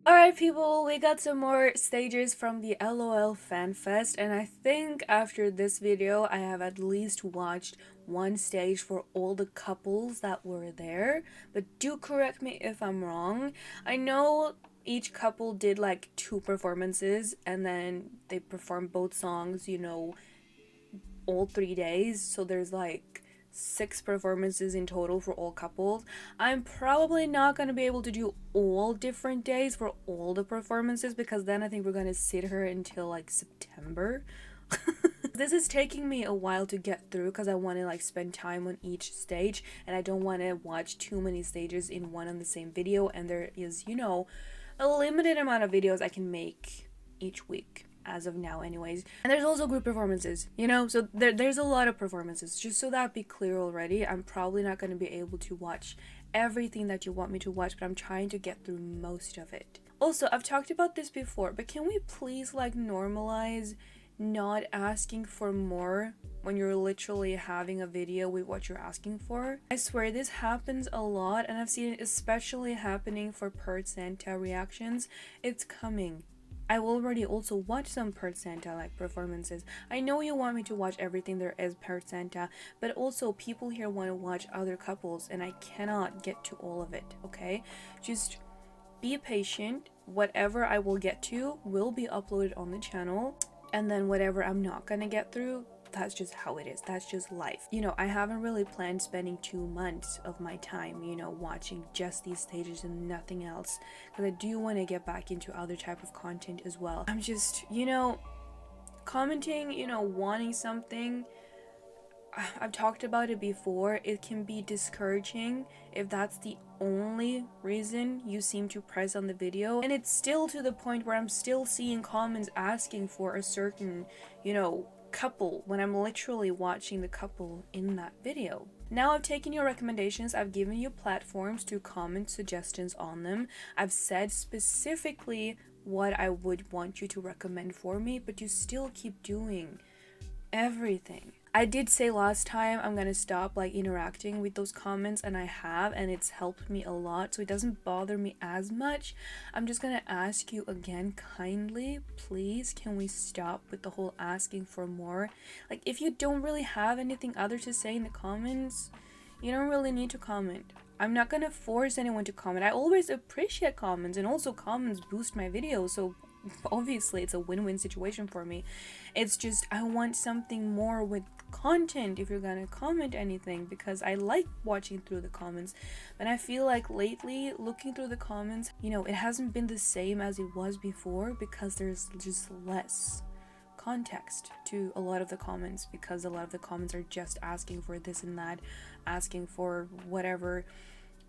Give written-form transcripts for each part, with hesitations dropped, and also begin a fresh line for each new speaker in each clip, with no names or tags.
Alright people, we got some more stages from the LOL Fanfest, and I think after this video I have at least watched one stage for all the couples that were there, but do correct me if I'm wrong. I know each couple did like 2 performances and then they performed both songs, all 3 days, so there's like 6 performances in total for all couples. I'm probably not going to be able to do all different days for all the performances because then I think we're going to sit here until like September. This is taking me a while to get through because I want to like spend time on each stage and I don't want to watch too many stages in one and the same video, and there is, a limited amount of videos I can make each week as of now anyways. And there's also group performances, so there's a lot of performances. Just so that be clear already, I'm probably not going to be able to watch everything that you want me to watch, but I'm trying to get through most of it. Also, I've talked about this before, but can we please like normalize not asking for more when you're literally having a video with what you're asking for? I swear this happens a lot, and I've seen it especially happening for PERTH Santa reactions. It's coming. I will already also watch some PERTH Santa like performances. I know you want me to watch everything there is PERTH Santa, but also people here want to watch other couples and I cannot get to all of it, okay? Just be patient. Whatever I will get to will be uploaded on the channel, and then whatever I'm not gonna get through, that's just how it is. That's just life. I haven't really planned spending 2 months of my time, watching just these stages and nothing else, because I do want to get back into other type of content as well. I'm just, commenting, wanting something. I've talked about it before, it can be discouraging if that's the only reason you seem to press on the video, and it's still to the point where I'm still seeing comments asking for a certain, couple when I'm literally watching the couple in that video. Now I've taken your recommendations, I've given you platforms to comment suggestions on them, I've said specifically what I would want you to recommend for me, but you still keep doing everything. I did say last time I'm gonna stop like interacting with those comments, and I have, and it's helped me a lot, so it doesn't bother me as much. I'm just gonna ask you again kindly, please, can we stop with the whole asking for more? Like, if you don't really have anything other to say in the comments, you don't really need to comment. I'm not gonna force anyone to comment. I always appreciate comments, and also comments boost my videos, so obviously it's a win-win situation for me. It's just I want something more with content if you're gonna comment anything, because I like watching through the comments, but I feel like lately looking through the comments, it hasn't been the same as it was before because there's just less context to a lot of the comments, because a lot of the comments are just asking for this and that, asking for whatever,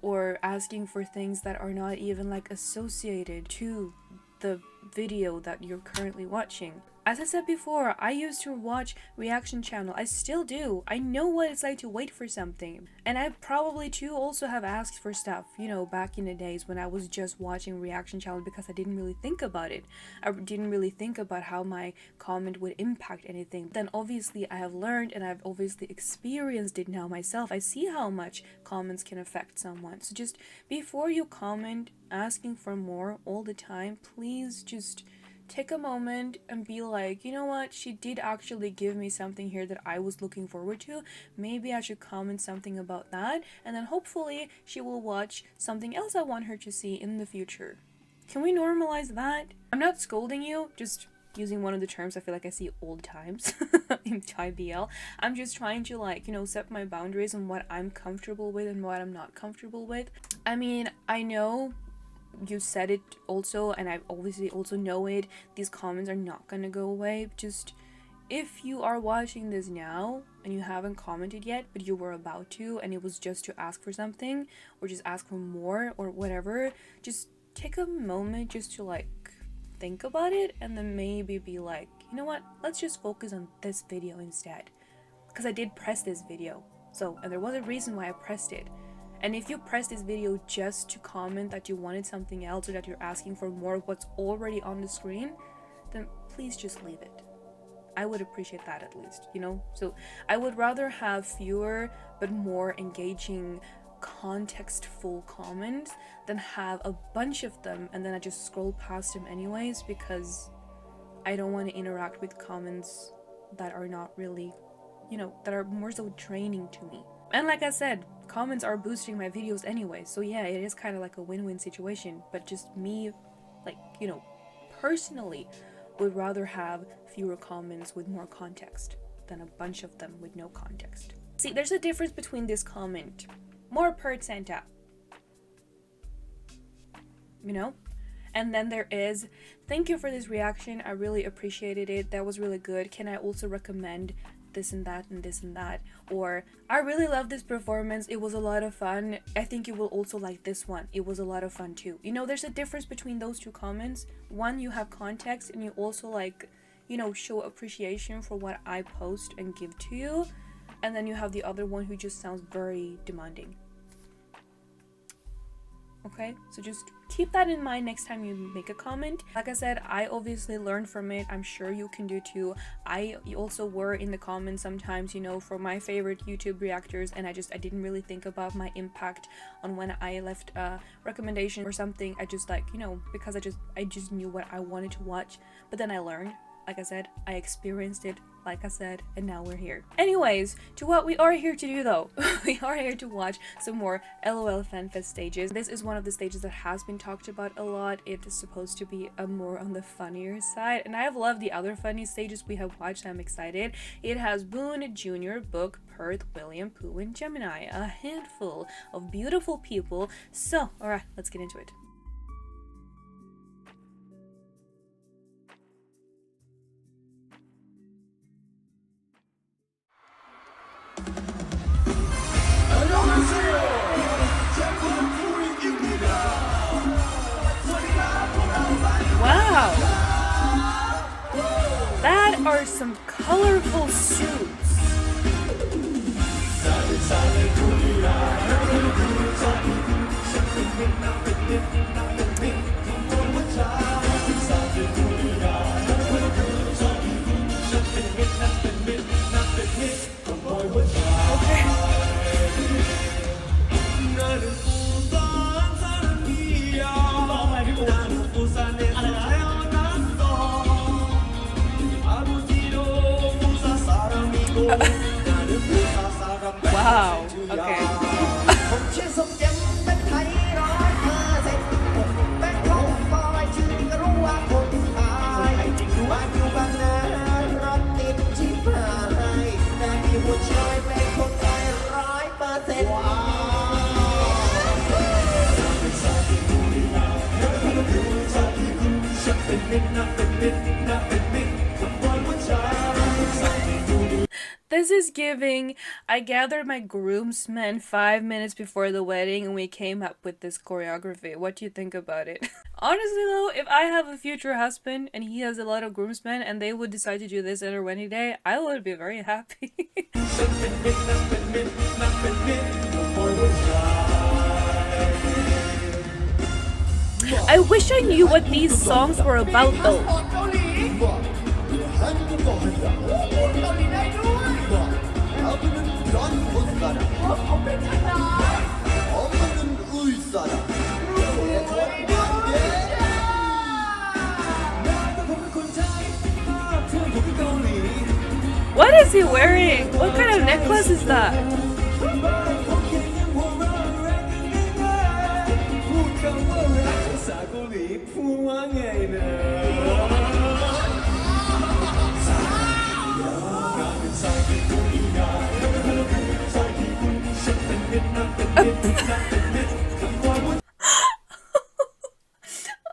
or asking for things that are not even like associated to the video that you're currently watching. As I said before, I used to watch reaction channel. I still do. I know what it's like to wait for something. And I probably too also have asked for stuff, back in the days when I was just watching reaction channel, because I didn't really think about it. I didn't really think about how my comment would impact anything. Then obviously I have learned, and I've obviously experienced it now myself. I see how much comments can affect someone. So just before you comment asking for more all the time, please just take a moment and be like, you know what, she did actually give me something here that I was looking forward to. Maybe I should comment something about that, and then hopefully she will watch something else I want her to see in the future. Can we normalize that? I'm not scolding you, just using one of the terms I feel like I see all the times in Thai BL. I'm just trying to set my boundaries on what I'm comfortable with and what I'm not comfortable with. I mean, I know you said it also, and I obviously also know it, these comments are not gonna go away. Just, if you are watching this now and you haven't commented yet but you were about to, and it was just to ask for something or just ask for more or whatever, just take a moment just to think about it, and then maybe be like, you know what, let's just focus on this video instead, because I did press this video, and there was a reason why I pressed it. And if you press this video just to comment that you wanted something else, or that you're asking for more of what's already on the screen, then please just leave it. I would appreciate that at least, So I would rather have fewer but more engaging contextful comments than have a bunch of them and then I just scroll past them anyways, because I don't want to interact with comments that are not really, you know, that are more so draining to me. And like I said, comments are boosting my videos anyway, so yeah, it is kind of like a win-win situation. But just me, like, you know, personally would rather have fewer comments with more context than a bunch of them with no context. See, there's a difference between this comment, more PERTH Santa, you know, and then there is, thank you for this reaction, I really appreciated it, that was really good, can I also recommend this and that and this and that, or I really love this performance, it was a lot of fun, I think you will also like this one, it was a lot of fun too. You know, there's a difference between those two comments. One, you have context and you also, like, you know, show appreciation for what I post and give to you, and then you have the other one who just sounds very demanding. Okay, so just keep that in mind next time you make a comment. Like I said, I obviously learned from it, I'm sure you can do too. I also were in the comments sometimes, you know, for my favorite YouTube reactors, and I didn't really think about my impact on when I left a recommendation or something. I just, like, you know, because I just knew what I wanted to watch, but then I learned. Like I said, I experienced it, like I said, and now we're here. Anyways, to what we are here to do though. We are here to watch some more LOL Fanfest stages. This is one of the stages that has been talked about a lot. It is supposed to be a more on the funnier side, and I have loved the other funny stages we have watched. I'm excited. It has BOUN, Junior, Book, PERTH, William, PHUWIN, GEMINI, a handful of beautiful people. So, alright, let's get into it. Wow, that are some colorful suits. Wow, okay. This is giving, I gathered my groomsmen 5 minutes before the wedding and we came up with this choreography. What do you think about it? Honestly though, if I have a future husband and he has a lot of groomsmen and they would decide to do this at our wedding day, I would be very happy. I wish I knew what these songs were about though. What is he wearing? What kind of necklace is that?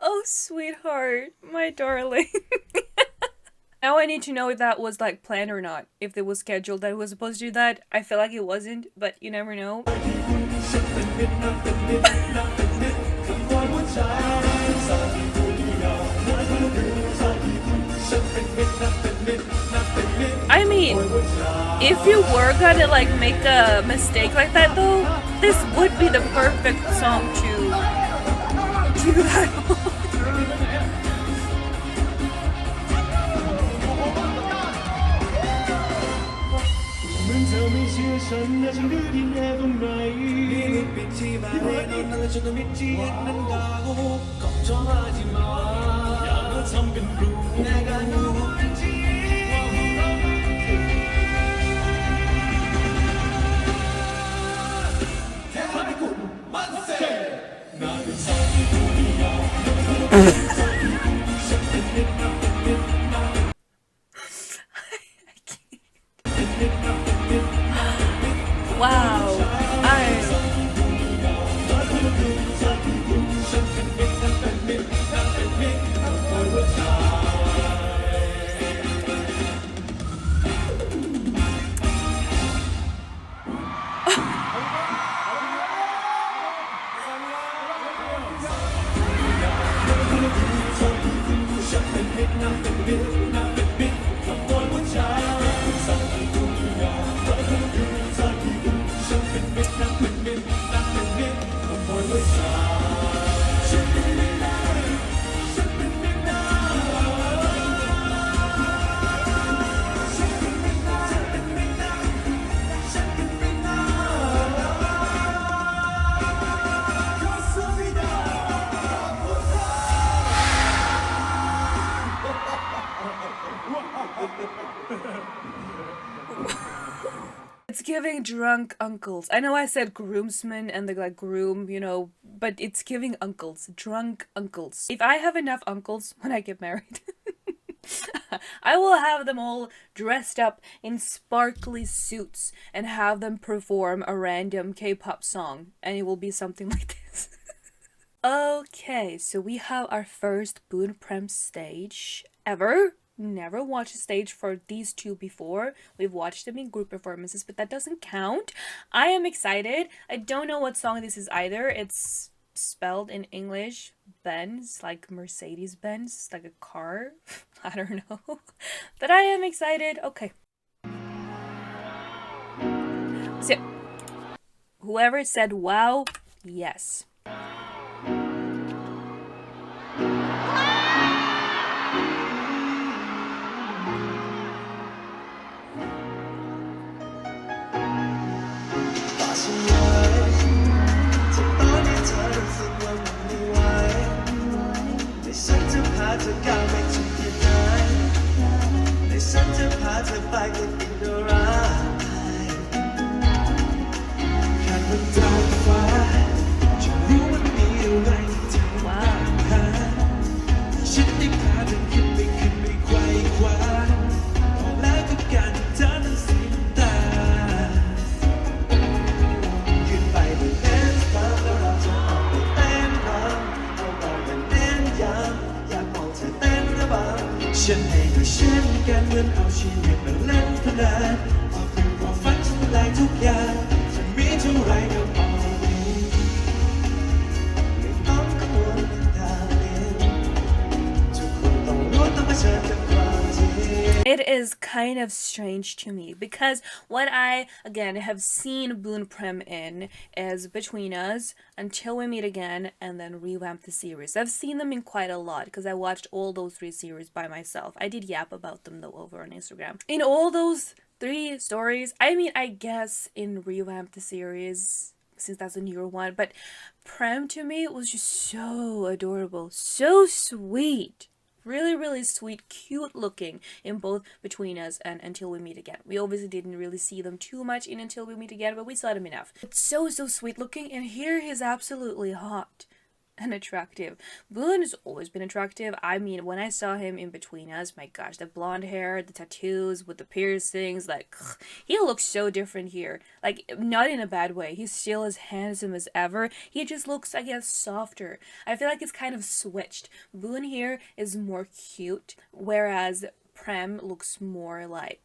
Oh, sweetheart, my darling. Now I need to know if that was like planned or not. If it was scheduled that it was supposed to do that. I feel like it wasn't, but you never know. I mean, if you were gonna like make a mistake like that though, this would be the perfect song to do that.
ธอไม่เชื่อฉันนะฉันรู้ที่แน่ตรงไหนนี่มันเป็นที่มาแน่นอนนั่นแหละฉันมิตรที่เห็นนั้นดาวก็ชอบมาที่มาอย่ามาทำเป็นรู้ในการรู้เป็นที่แท้ไม่กุมันเซ่นาเป็นสองที่ตัวเดียวฉันเป็นมิตรนะเป็นมิตรนะ
Wow. It's giving drunk uncles. I know I said groomsmen and the like groom, you know, but it's giving uncles, drunk uncles. If I have enough uncles when I get married, I will have them all dressed up in sparkly suits and have them perform a random K-pop song, and it will be something like this. Okay, so we have our first Bounprem stage ever. Never watched a stage for these two before. We've watched them in group performances, but that doesn't count. I am excited. I don't know what song this is either. It's spelled in English, BENZ, like Mercedes Benz, like a car. I don't know. But I am excited. Okay. So, whoever said wow, yes. It is kind of strange to me because what I, again, have seen Bounprem in is Between Us, Until We Meet Again, and then Revamp the Series. I've seen them in quite a lot because I watched all those 3 series by myself. I did yap about them though over on Instagram. In all those 3 stories, I mean, I guess in Revamp the Series, since that's a newer one, but Prem to me was just so adorable, so sweet. Really, really sweet, cute looking in both Between Us and Until We Meet Again. We obviously didn't really see them too much in Until We Meet Again, but we saw them enough. It's so sweet looking, and here he's absolutely hot and attractive. BOUN has always been attractive. I mean, when I saw him in Between Us, my gosh, the blonde hair, the tattoos with the piercings, like, he looks so different here. Like, not in a bad way. He's still as handsome as ever. He just looks, I guess, softer. I feel like it's kind of switched. BOUN here is more cute, whereas Prem looks more like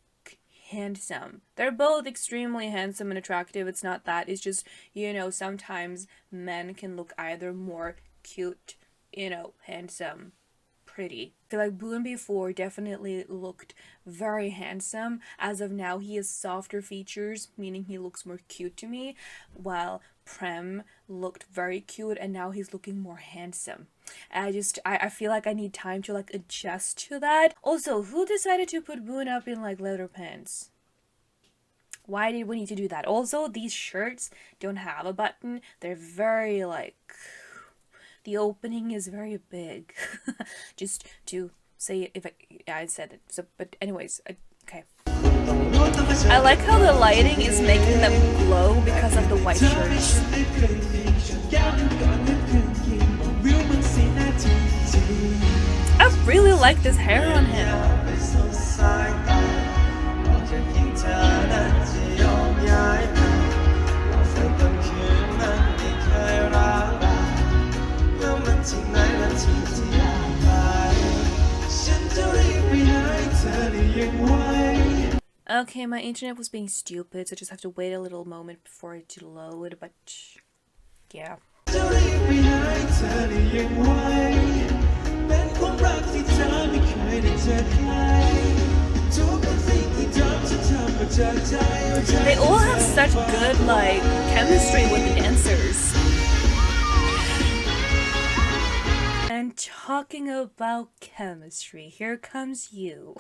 handsome. They're both extremely handsome and attractive. It's not that. It's just, you know, sometimes men can look either more cute, you know, handsome, pretty. I feel like BOUN before definitely looked very handsome. As of now, he has softer features, meaning he looks more cute to me, while Prem looked very cute and now he's looking more handsome. I feel like I need time to like adjust to that. Also, who decided to put BOUN up in like leather pants? Why did we need to do that? Also, these shirts don't have a button. They're very like, the opening is very big. Just to say, if I said it. So, but anyways, okay. I like how the lighting is making them glow because of the white shirts. I really like this hair on him. Okay, my internet was being stupid, so I just have to wait a little moment before it to load, but yeah. They all have such good, like, chemistry with the dancers. And talking about chemistry, here comes you.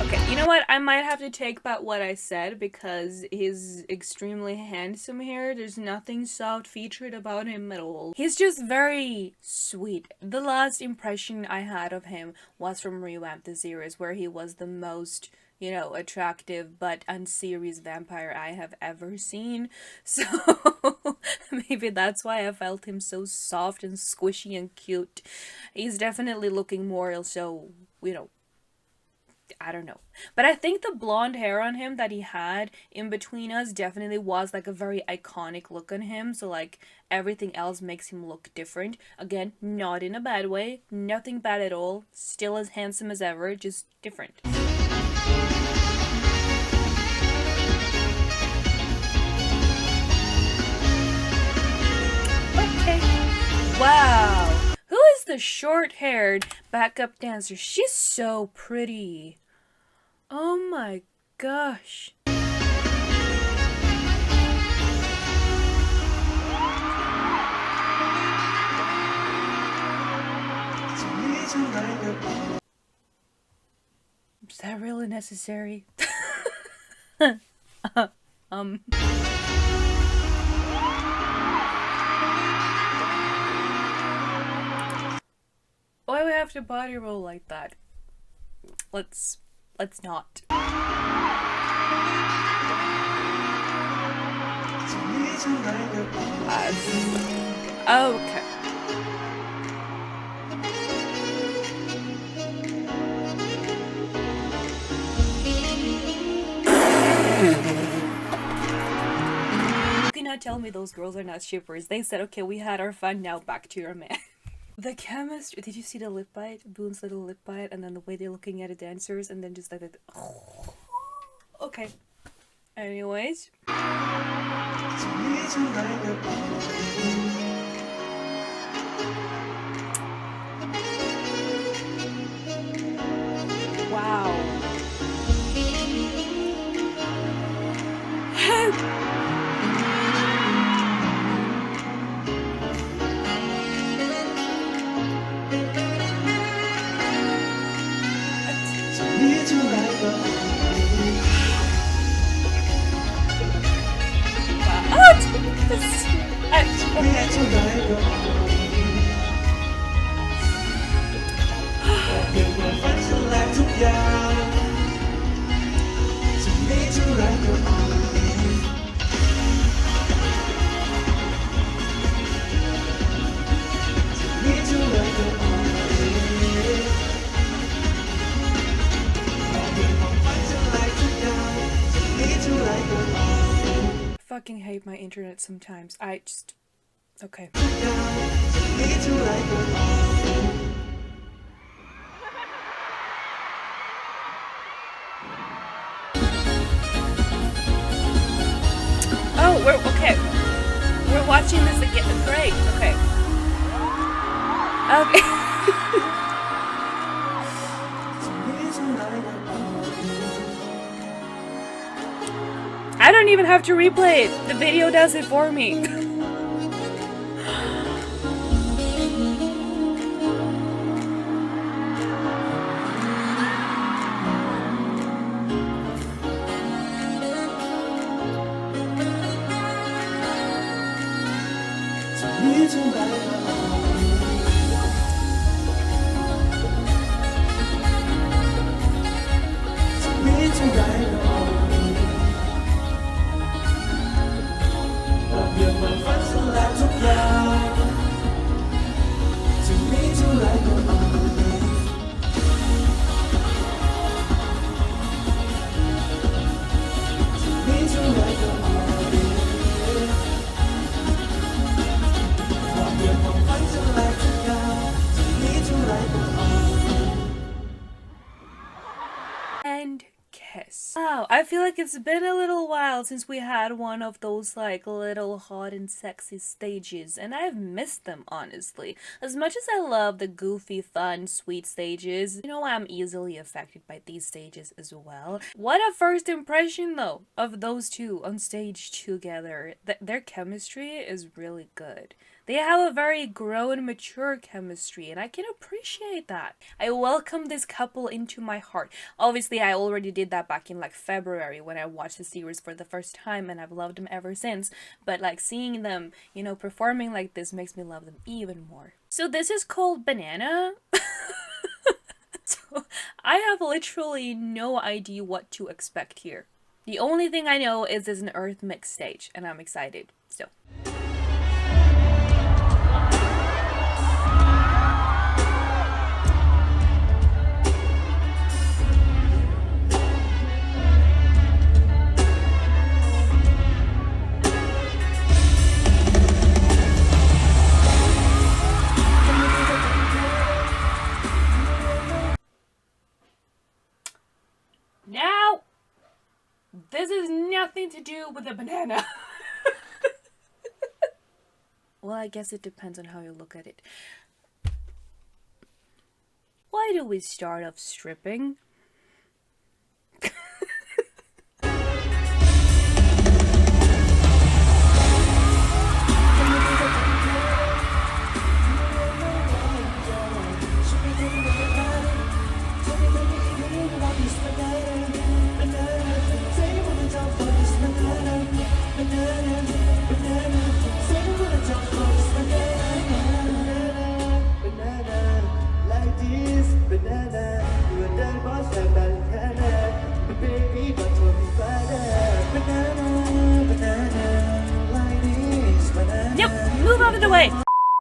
Okay, you know what? I might have to take back what I said because he's extremely handsome here. There's nothing soft featured about him at all. He's just very sweet. The last impression I had of him was from Revamp the series, where he was the most, you know, attractive but unserious vampire I have ever seen. So maybe that's why I felt him so soft and squishy and cute. He's definitely looking more so, you know, I don't know. But I think the blonde hair on him that he had in between us definitely was like a very iconic look on him. So like everything else makes him look different. Again, not in a bad way. Nothing bad at all. Still as handsome as ever, just different. Okay. Wow. Who is the short-haired backup dancer? She's so pretty. Oh my gosh. Is that really necessary? Why do we have to body roll like that? Let's not. Okay. You cannot tell me those girls are not shippers. They said, okay, we had our fun, now back to your man. The chemistry, did you see the lip bite? BOUN's little lip bite, and then the way they're looking at the dancers, and then just like that. Oh. Okay. Anyways. Wow. Fucking hate my internet sometimes. I just... Okay. Oh, we're... Okay. We're watching this again. Great. Okay. Okay. I don't even have to replay it. The video does it for me. and kiss. Wow, I feel like it's been a little while since we had one of those like little hot and sexy stages, and I've missed them honestly. As much as I love the goofy, fun, sweet stages, you know I'm easily affected by these stages as well. What a first impression though of those two on stage together. Their chemistry is really good. They have a very grown, mature chemistry, and I can appreciate that. I welcome this couple into my heart. Obviously, I already did that back in like February when I watched the series for the first time, and I've loved them ever since. But like seeing them, you know, performing like this makes me love them even more. So this is called Banana. So I have literally no idea what to expect here. The only thing I know is it's an EarthMix stage, and I'm excited. So. Now, this has nothing to do with a banana. Well, I guess it depends on how you look at it. Why do we start off stripping?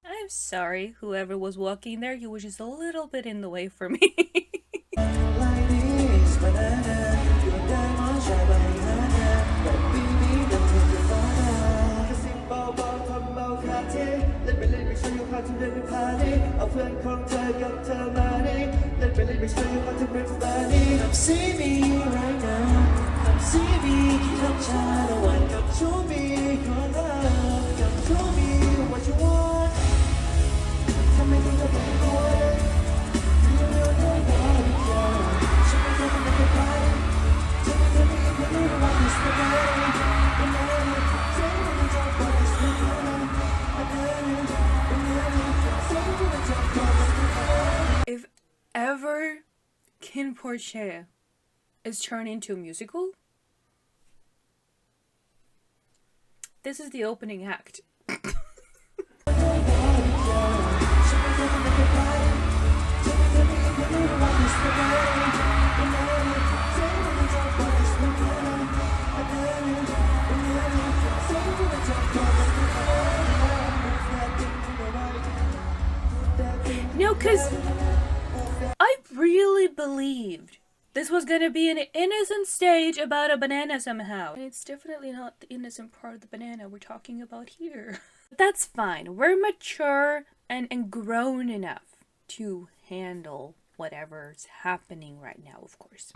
I'm sorry, whoever was walking there, he was just a little bit in the way for me.
See me right now. Come see me. Come try to one. Come show me your love. Come show me what you want. Tell me the way. You know what you want. Show me the body. Tell me if you really want this banana. Banana. Tell me what you want this banana. Banana. Banana. Tell me what you want this banana.
If ever Kin Porche is turned into a musical, this is the opening act. No, because I really believed this was gonna be an innocent stage about a banana somehow. And it's definitely not the innocent part of the banana we're talking about here. But that's fine. We're mature and grown enough to handle whatever's happening right now, of course.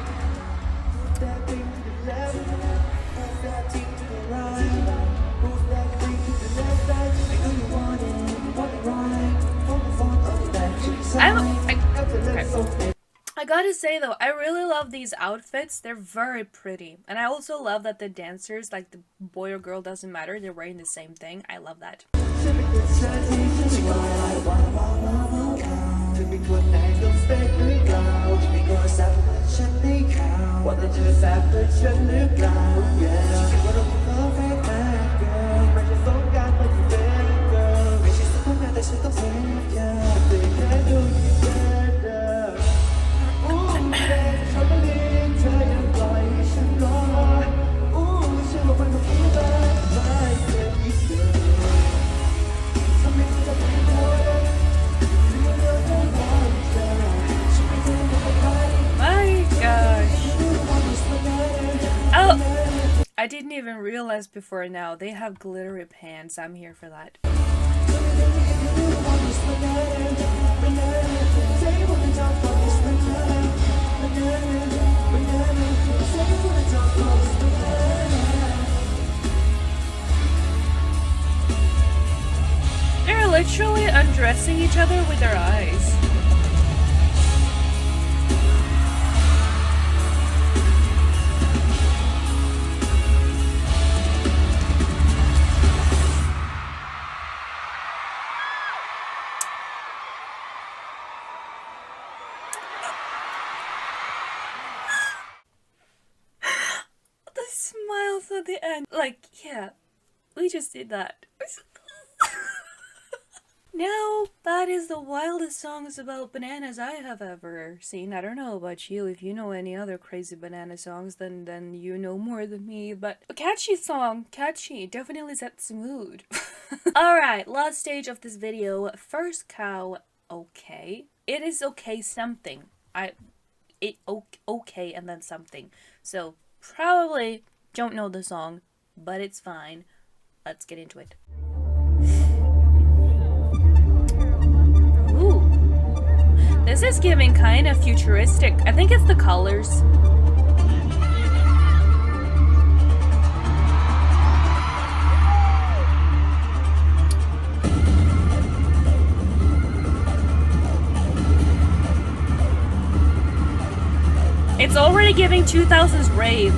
I gotta say though, I really love these outfits. They're very pretty. And I also love that the dancers, like the boy or girl doesn't matter, they're wearing the same thing. I love that. I didn't even realize before now, they have glittery pants. I'm here for that. literally undressing each other with their eyes. The smiles at the end. Like, yeah, we just did that. Now, that is the wildest songs about bananas I have ever seen. I don't know about you. If you know any other crazy banana songs, then you know more than me. But a catchy song, catchy, definitely sets the mood. Alright, last stage of this video. FirstKhao, okay. It is okay something. Okay and then something. So, probably don't know the song, but it's fine. Let's get into it. This is giving kind of futuristic. I think it's the colors. It's already giving 2000s rave.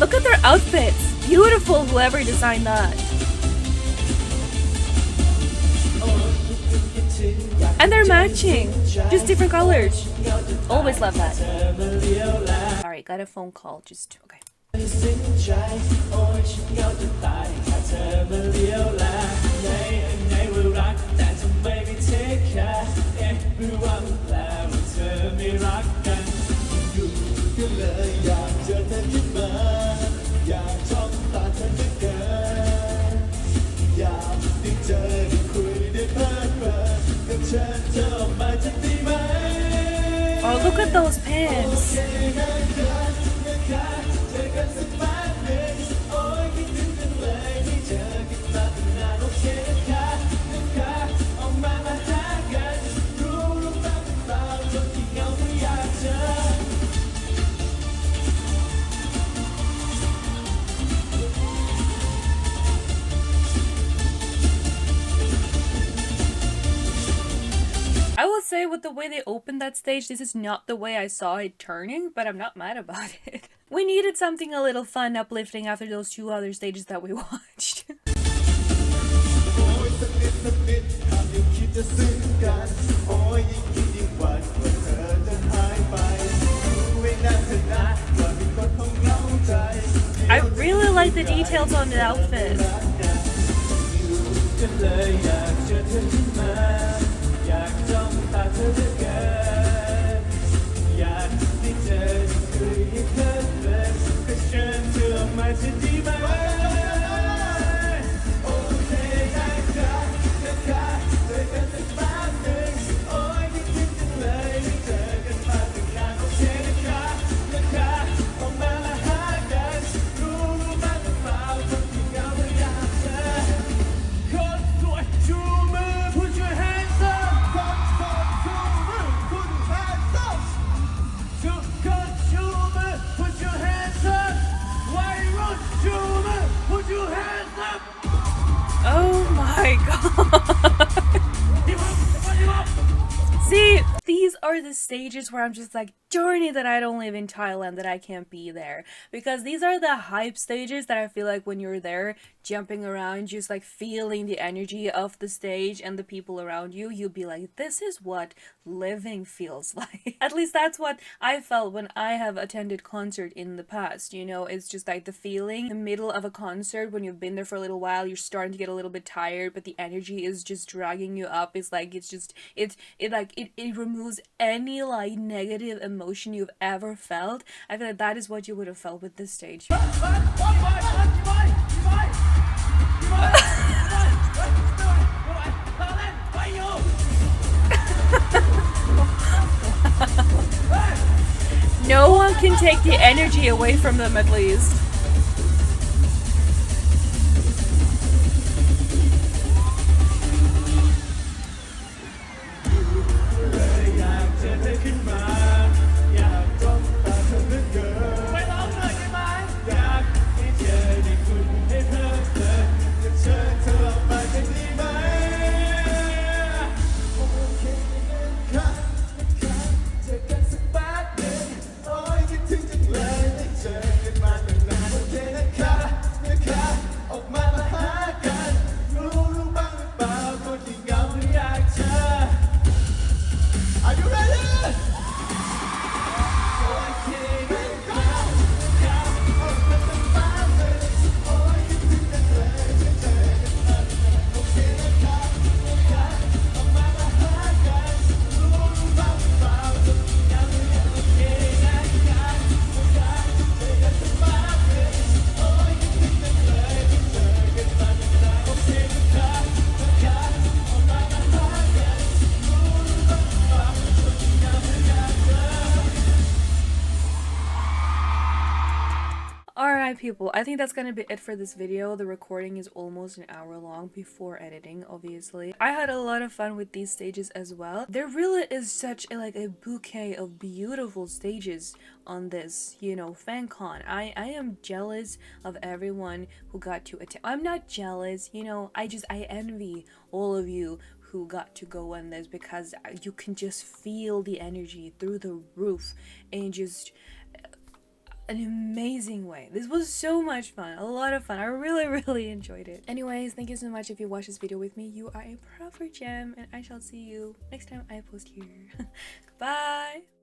Look at their outfits! Beautiful, whoever designed that. And they're matching! Just different colors. Always love that. Alright, got a phone call. Just, okay. Oh, look at those pants. I will say with the way they opened that stage, this is not the way I saw it turning, but I'm not mad about it. We needed something a little fun, uplifting after those two other stages that we watched. I really like the details on the outfit. Oh my god. See, these are the stages where I'm just like, darn it that I don't live in Thailand, that I can't be there. Because these are the hype stages that I feel like when you're there, jumping around, just like feeling the energy of the stage and the people around you, you'll be like, this is what living feels like. At least that's what I felt when I have attended concert in the past, you know. It's just like the feeling in the middle of a concert when you've been there for a little while, you're starting to get a little bit tired, but the energy is just dragging you up. It's like it removes any like negative emotion you've ever felt. I feel like that is what you would have felt with this stage. No one can take the energy away from them, at least. Alright people, I think that's gonna be it for this video. The recording is almost an hour long before editing, obviously. I had a lot of fun with these stages as well. There really is such a bouquet of beautiful stages on this, you know, FanCon. I am jealous of everyone who got to attend. I'm not jealous, you know, I envy all of you who got to go on this, because you can just feel the energy through the roof and just an amazing way. This was so much fun, a lot of fun. I really enjoyed it. Anyways, thank you so much if you watched this video with me. You are a proper gem, and I shall see you next time I post here. Bye.